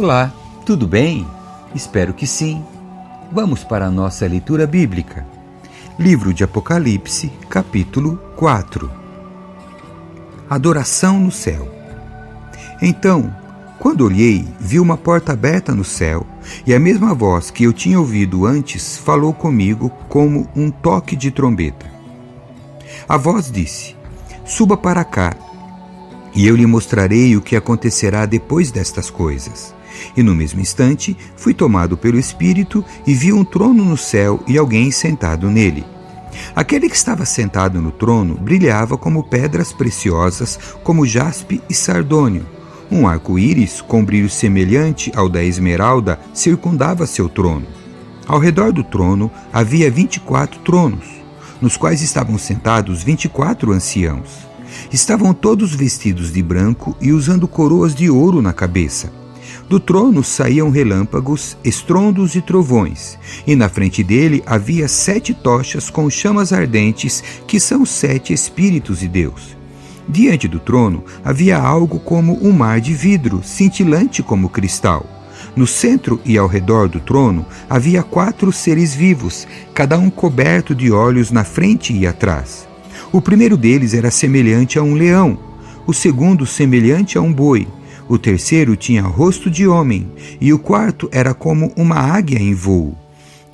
Olá, tudo bem? Espero que sim. Vamos para a nossa leitura bíblica. Livro de Apocalipse, capítulo 4. Adoração no céu. Então, quando olhei, vi uma porta aberta no céu, e a mesma voz que eu tinha ouvido antes falou comigo como um toque de trombeta. A voz disse: "Suba para cá, e eu lhe mostrarei o que acontecerá depois destas coisas." E no mesmo instante fui tomado pelo Espírito e vi um trono no céu e alguém sentado nele. Aquele que estava sentado no trono brilhava como pedras preciosas, como jaspe e sardônio. Um arco-íris com brilho semelhante ao da esmeralda circundava seu trono. Ao redor do trono havia 24 tronos, nos quais estavam sentados 24 anciãos. Estavam todos vestidos de branco e usando coroas de ouro na cabeça. Do trono saíam relâmpagos, estrondos e trovões, e na frente dele havia 7 tochas com chamas ardentes, que são 7 Espíritos de Deus. Diante do trono havia algo como um mar de vidro, cintilante como cristal. No centro e ao redor do trono havia 4 seres vivos, cada um coberto de olhos na frente e atrás. O primeiro deles era semelhante a um leão, o segundo semelhante a um boi, o terceiro tinha rosto de homem, e o quarto era como uma águia em voo.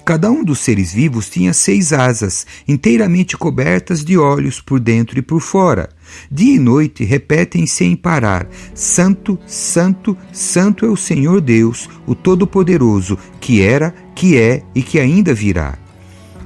Cada um dos seres vivos tinha 6 asas, inteiramente cobertas de olhos por dentro e por fora. Dia e noite repetem sem parar: Santo, Santo, Santo é o Senhor Deus, o Todo-Poderoso, que era, que é e que ainda virá.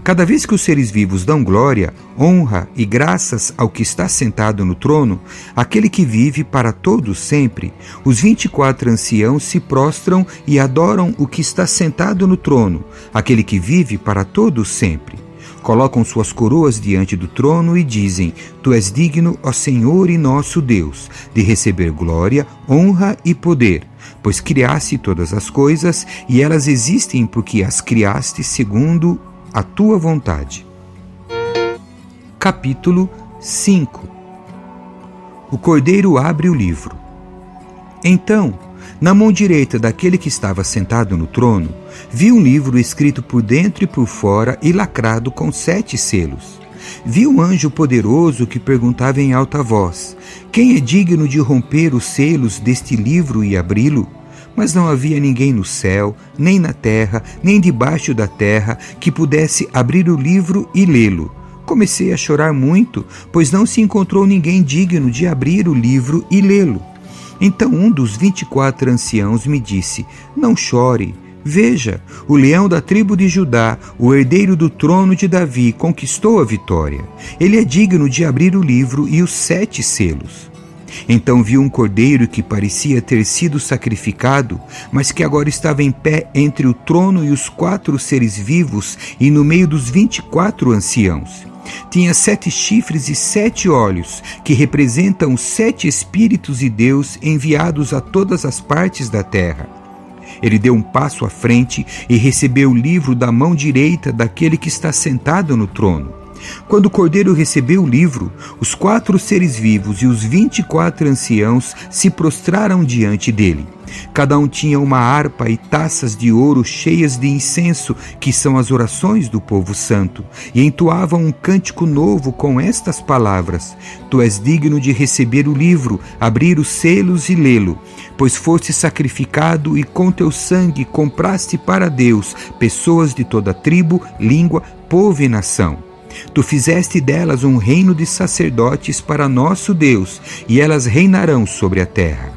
Cada vez que os seres vivos dão glória, honra e graças ao que está sentado no trono, aquele que vive para todos sempre, os 24 anciãos se prostram e adoram o que está sentado no trono, aquele que vive para todos sempre. Colocam suas coroas diante do trono e dizem: Tu és digno, ó Senhor e nosso Deus, de receber glória, honra e poder, pois criaste todas as coisas e elas existem porque as criaste segundo a tua vontade. Capítulo 5. O Cordeiro abre o livro. Então, na mão direita daquele que estava sentado no trono, vi um livro escrito por dentro e por fora e lacrado com 7 selos. Vi um anjo poderoso que perguntava em alta voz: Quem é digno de romper os selos deste livro e abri-lo? Mas não havia ninguém no céu, nem na terra, nem debaixo da terra, que pudesse abrir o livro e lê-lo. Comecei a chorar muito, pois não se encontrou ninguém digno de abrir o livro e lê-lo. Então um dos 24 anciãos me disse: Não chore. Veja, o leão da tribo de Judá, o herdeiro do trono de Davi, conquistou a vitória. Ele é digno de abrir o livro e os 7 selos. Então vi um cordeiro que parecia ter sido sacrificado, mas que agora estava em pé entre o trono e os 4 seres vivos e no meio dos 24 anciãos. Tinha 7 chifres e 7 olhos, que representam os 7 Espíritos de Deus enviados a todas as partes da terra. Ele deu um passo à frente e recebeu o livro da mão direita daquele que está sentado no trono. Quando o Cordeiro recebeu o livro, os 4 seres vivos e os 24 anciãos se prostraram diante dele. Cada um tinha uma harpa e taças de ouro cheias de incenso, que são as orações do povo santo, e entoavam um cântico novo com estas palavras: Tu és digno de receber o livro, abrir os selos e lê-lo, pois foste sacrificado e com teu sangue compraste para Deus pessoas de toda tribo, língua, povo e nação. Tu fizeste delas um reino de sacerdotes para nosso Deus, e elas reinarão sobre a terra.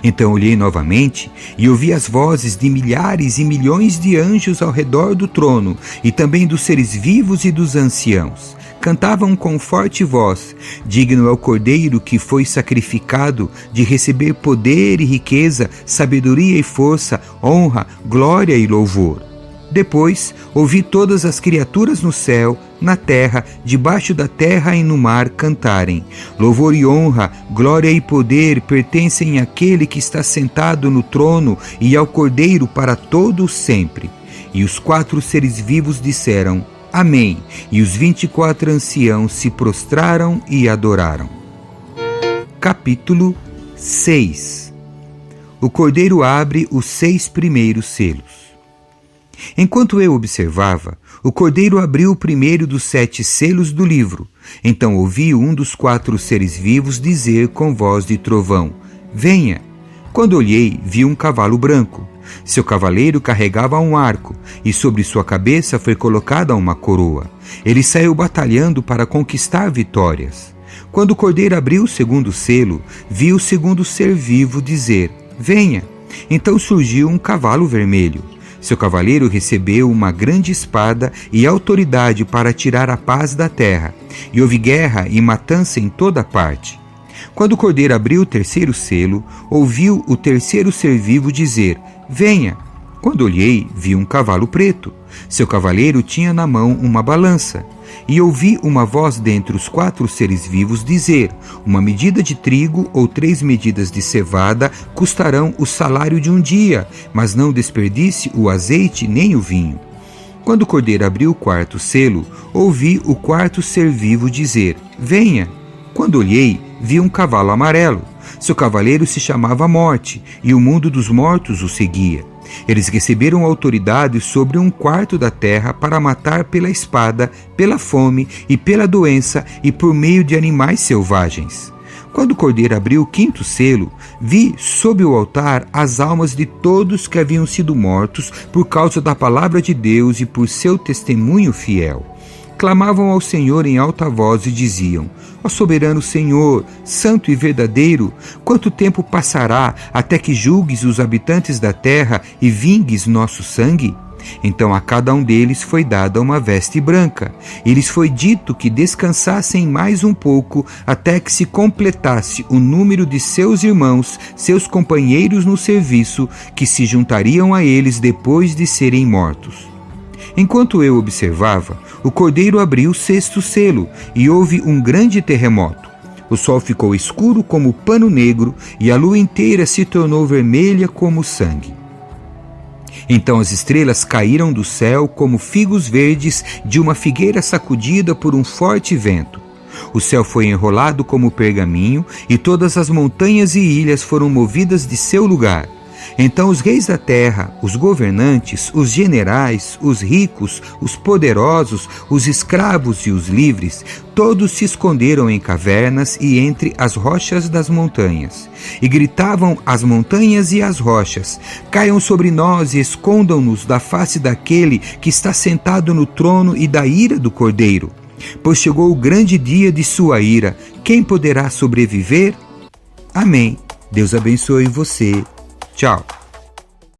Então olhei novamente e ouvi as vozes de milhares e milhões de anjos ao redor do trono, e também dos seres vivos e dos anciãos. Cantavam com forte voz: Digno é o Cordeiro que foi sacrificado de receber poder e riqueza, sabedoria e força, honra, glória e louvor. Depois ouvi todas as criaturas no céu, na terra, debaixo da terra e no mar cantarem: Louvor e honra, glória e poder pertencem àquele que está sentado no trono e ao Cordeiro para todo sempre. E os 4 seres vivos disseram: Amém. E os 24 anciãos se prostraram e adoraram. Capítulo 6. o cordeiro abre os 6 primeiros selos. Enquanto eu observava, o cordeiro abriu o primeiro dos 7 selos do livro. Então ouvi um dos 4 seres vivos dizer com voz de trovão: venha! Quando olhei, vi um cavalo branco. Seu cavaleiro carregava um arco, e sobre sua cabeça foi colocada uma coroa. Ele saiu batalhando para conquistar vitórias. Quando o cordeiro abriu o segundo selo, vi o segundo ser vivo dizer: venha! Então surgiu um cavalo vermelho. Seu cavaleiro recebeu uma grande espada e autoridade para tirar a paz da terra, e houve guerra e matança em toda parte. Quando o cordeiro abriu o terceiro selo, ouviu o terceiro ser vivo dizer: venha! Quando olhei, vi um cavalo preto. Seu cavaleiro tinha na mão uma balança. E ouvi uma voz dentre os 4 seres vivos dizer: uma medida de trigo ou 3 medidas de cevada custarão o salário de um dia, mas não desperdice o azeite nem o vinho. Quando o cordeiro abriu o 4º selo, ouvi o 4º ser vivo dizer: venha! Quando olhei, vi um cavalo amarelo. Seu cavaleiro se chamava Morte, e o mundo dos mortos o seguia. Eles receberam autoridade sobre 1/4 da terra para matar pela espada, pela fome e pela doença e por meio de animais selvagens. Quando o cordeiro abriu o 5º selo, vi sob o altar as almas de todos que haviam sido mortos por causa da palavra de Deus e por seu testemunho fiel. Clamavam ao Senhor em alta voz e diziam: ó soberano Senhor, santo e verdadeiro, quanto tempo passará até que julgues os habitantes da terra e vingues nosso sangue? Então a cada um deles foi dada uma veste branca, e lhes foi dito que descansassem mais um pouco até que se completasse o número de seus irmãos, seus companheiros no serviço, que se juntariam a eles depois de serem mortos. Enquanto eu observava, o cordeiro abriu o 6º selo e houve um grande terremoto. O sol ficou escuro como pano negro e a lua inteira se tornou vermelha como sangue. Então as estrelas caíram do céu como figos verdes de uma figueira sacudida por um forte vento. O céu foi enrolado como pergaminho e todas as montanhas e ilhas foram movidas de seu lugar. Então os reis da terra, os governantes, os generais, os ricos, os poderosos, os escravos e os livres, todos se esconderam em cavernas e entre as rochas das montanhas. E gritavam às montanhas e às rochas: caiam sobre nós e escondam-nos da face daquele que está sentado no trono e da ira do Cordeiro. Pois chegou o grande dia de sua ira. Quem poderá sobreviver? Amém. Deus abençoe você. Tchau.